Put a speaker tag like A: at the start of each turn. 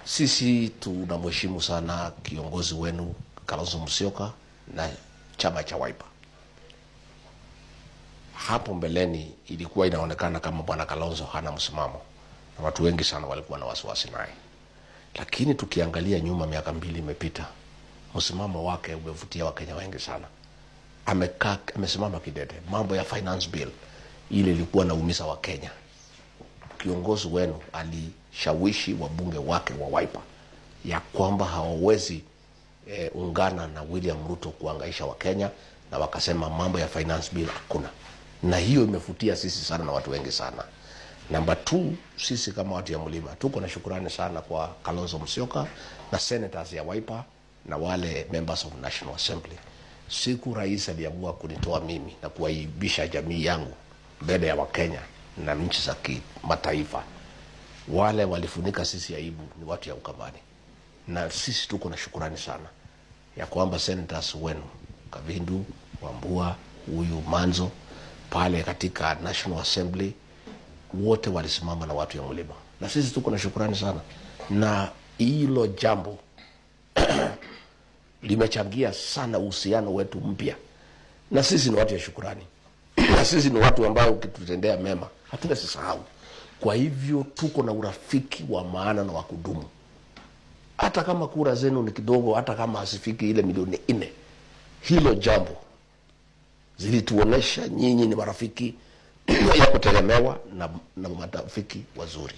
A: Sisi tunamheshimu sana kiongozi wenu Kalonzo Musyoka na chama cha Wiper. Hapo mbeleni ilikuwa inaonekana kama bwana Kalonzo hana msimamo, na watu wengi sana walikuwa na wasiwasi naye. Lakini tukiangalia nyuma, miaka 2 imepita, msimamo wake umevutia Wakenya wengi sana. Amesimama kidete. Mambo ya finance bill ile ilikuwa naumiza Wakenya. Kiongozi wenu alishawishi wabunge wake wa Wiper ya kwamba hawawezi ungana na William Ruto kuangaisha Wakenya, na wakasema mambo ya finance bill hakuna. Na hiyo imefutia sisi sana na watu wengi sana. Number 2, sisi kama watu ya Mlima tuko na shukrani sana kwa Kalonzo Musyoka na senators ya Wiper na wale members of National Assembly. Siku rais aliamua kunitoa mimi na kuaibisha jamii yangu mbele ya Wakenya na nchi za kimataifa, wale walifunika sisi aibu ni watu ya Ukambani. Na sisi tuko na shukrani sana ya kwamba senators wenu Kavindu, Wambua, huyu Manzo pale katika National Assembly wote walisimama na watu ya Mlima, na sisi tuko na shukrani sana. Na hilo jambo limechangia sana uhusiano wetu mpya, na sisi ni watu ya shukrani na sisi ni watu ambao ukitutendea mema hatutasahau. Kwa hivyo tuko na urafiki wa maana na wa kudumu. Hata kama kura zenu ni kidogo, hata kama hasifiki ile milioni 4, hilo jambo zilituonesha nyinyi ni marafiki ya kutegemewa na marafiki wazuri.